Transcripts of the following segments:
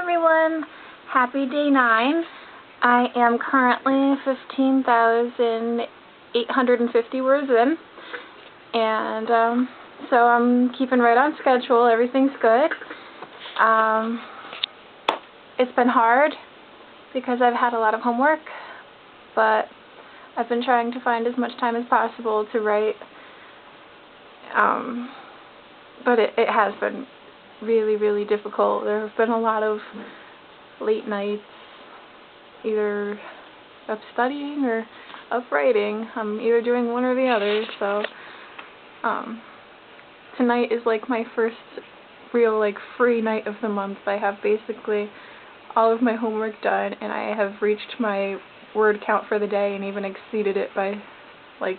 everyone, happy day 9. I am currently 15,850 words in, and so I'm keeping right on schedule. Everything's good. It's been hard because I've had a lot of homework, but I've been trying to find as much time as possible to write, but it has been really, really difficult. There have been a lot of late nights, either of studying or of writing. I'm either doing one or the other, so tonight is like my first real free night of the month. I have basically all of my homework done, and I have reached my word count for the day and even exceeded it by, I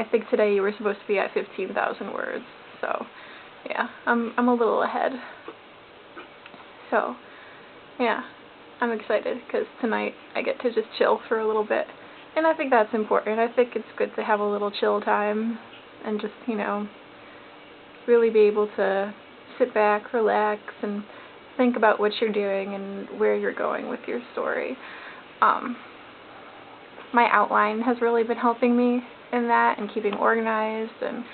think today you were supposed to be at 15,000 words, so yeah, I'm a little ahead. So yeah, I'm excited because tonight I get to just chill for a little bit, and I think that's important. I think it's good to have a little chill time and just, really be able to sit back, relax, and think about what you're doing and where you're going with your story. My outline has really been helping me in that, and keeping organized and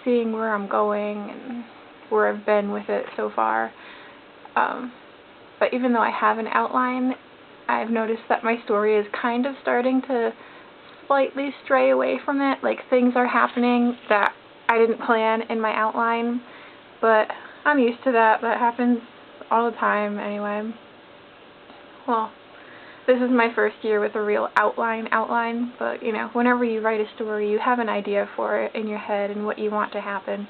seeing where I'm going and where I've been with it so far. But even though I have an outline, I've noticed that my story is kind of starting to slightly stray away from it. Like, things are happening that I didn't plan in my outline, but I'm used to that. That happens all the time anyway. Well, this is my first year with a real outline, but whenever you write a story, you have an idea for it in your head and what you want to happen,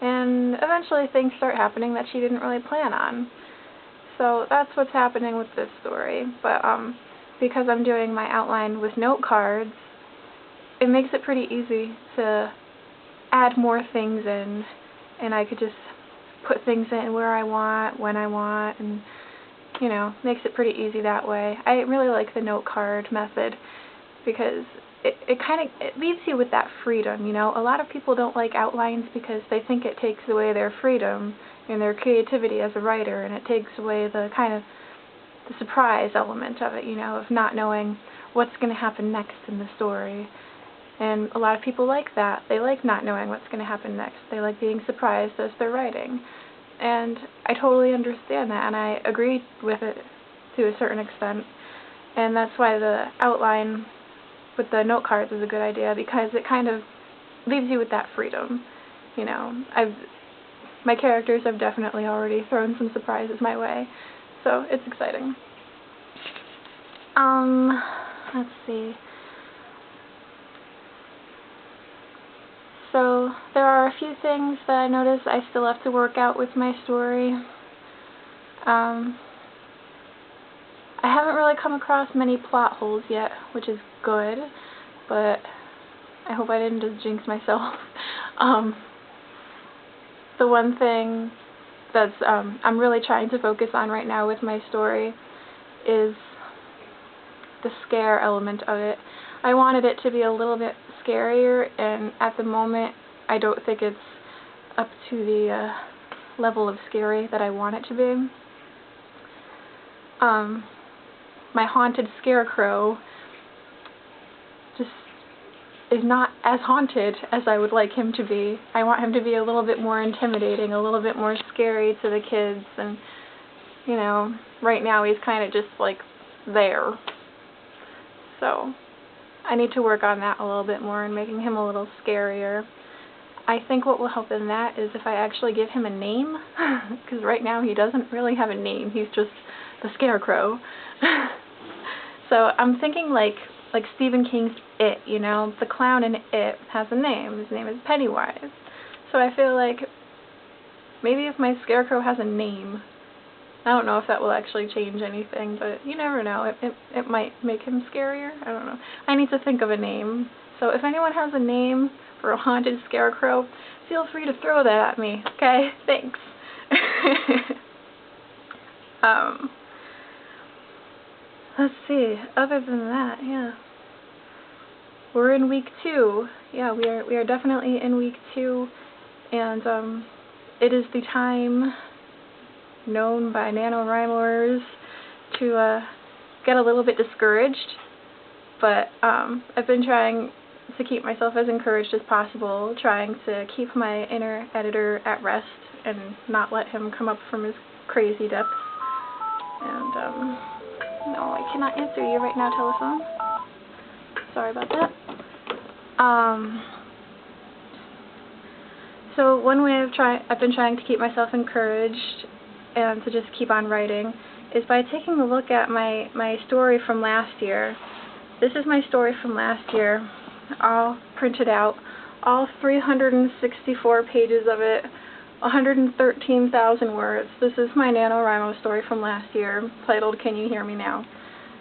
and eventually things start happening that you didn't really plan on. So that's what's happening with this story. But because I'm doing my outline with note cards, it makes it pretty easy to add more things in, and I could just put things in where I want, when I want, and makes it pretty easy that way. I really like the note card method because it leaves you with that freedom. A lot of people don't like outlines because they think it takes away their freedom and their creativity as a writer, and it takes away the the surprise element of it, of not knowing what's going to happen next in the story. And a lot of people like that. They like not knowing what's going to happen next. They like being surprised as they're writing. And I totally understand that, and I agree with it to a certain extent. And that's why the outline with the note cards is a good idea, because it kind of leaves you with that freedom. My characters have definitely already thrown some surprises my way, so it's exciting. Let's see. So there are a few things that I notice I still have to work out with my story. I haven't really come across many plot holes yet, which is good, but I hope I didn't just jinx myself. The one thing that's I'm really trying to focus on right now with my story is the scare element of it. I wanted it to be a little bit scarier, and at the moment I don't think it's up to the level of scary that I want it to be. My haunted scarecrow just is not as haunted as I would like him to be. I want him to be a little bit more intimidating, a little bit more scary to the kids, and right now he's kind of just there. So I need to work on that a little bit more and making him a little scarier. I think what will help in that is if I actually give him a name, because right now he doesn't really have a name. He's just the Scarecrow. So I'm thinking like Stephen King's It, the clown in It has a name. His name is Pennywise. So I feel like maybe if my Scarecrow has a name, I don't know if that will actually change anything, but you never know. It might make him scarier. I don't know. I need to think of a name. So if anyone has a name for a haunted scarecrow, feel free to throw that at me. Okay? Thanks. Let's see. Other than that, yeah. We're in week 2. Yeah, we are definitely in week 2, and it is the time known by NaNoWriMoers to get a little bit discouraged, but I've been trying to keep myself as encouraged as possible, trying to keep my inner editor at rest and not let him come up from his crazy depths. And no, I cannot answer you right now, telephone. Sorry about that. So one way I've been trying to keep myself encouraged and to just keep on writing is by taking a look at my story from last year. This is my story from last year, all printed out, all 364 pages of it, 113,000 words. This is my NaNoWriMo story from last year, titled Can You Hear Me Now?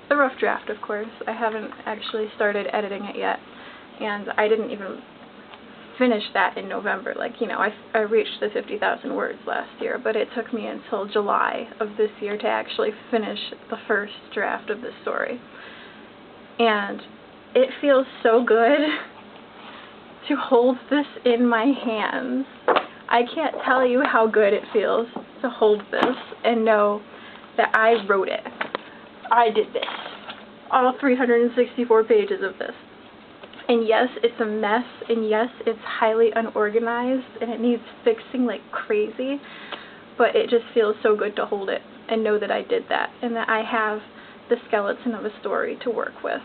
The rough draft, of course. I haven't actually started editing it yet, and I didn't even finish that in November. Like, you know, I reached the 50,000 words last year, but it took me until July of this year to actually finish the first draft of this story. And it feels so good to hold this in my hands. I can't tell you how good it feels to hold this and know that I wrote it. I did this. All 364 pages of this. And yes, it's a mess, and yes, it's highly unorganized, and it needs fixing like crazy, but it just feels so good to hold it and know that I did that, and that I have the skeleton of a story to work with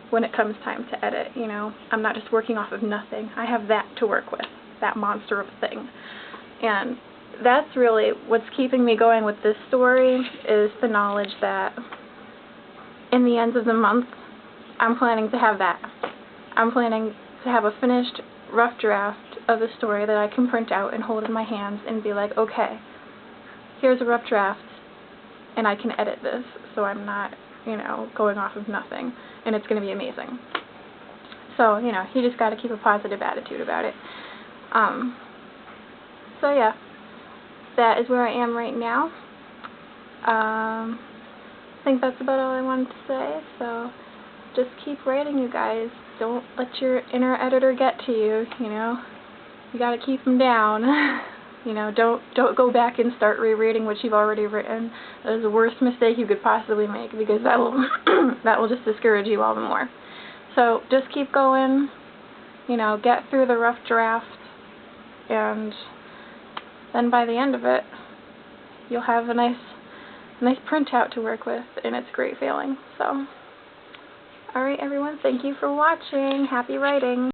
when it comes time to edit, you know. I'm not just working off of nothing. I have that to work with, that monster of a thing. And that's really what's keeping me going with this story, is the knowledge that in the end of the month, I'm planning to have that. I'm planning to have a finished rough draft of the story that I can print out and hold in my hands and be like, okay, here's a rough draft, and I can edit this, so I'm not, you know, going off of nothing, and it's going to be amazing. So, you know, you just got to keep a positive attitude about it. So yeah, that is where I am right now. I think that's about all I wanted to say, so just keep writing, you guys. Don't let your inner editor get to you, you know. You gotta keep them down. You know, don't go back and start rereading what you've already written. That is the worst mistake you could possibly make, because that will that will just discourage you all the more. So just keep going, you know, get through the rough draft, and then by the end of it, you'll have a nice printout to work with, and it's a great feeling. So alright everyone, thank you for watching. Happy writing.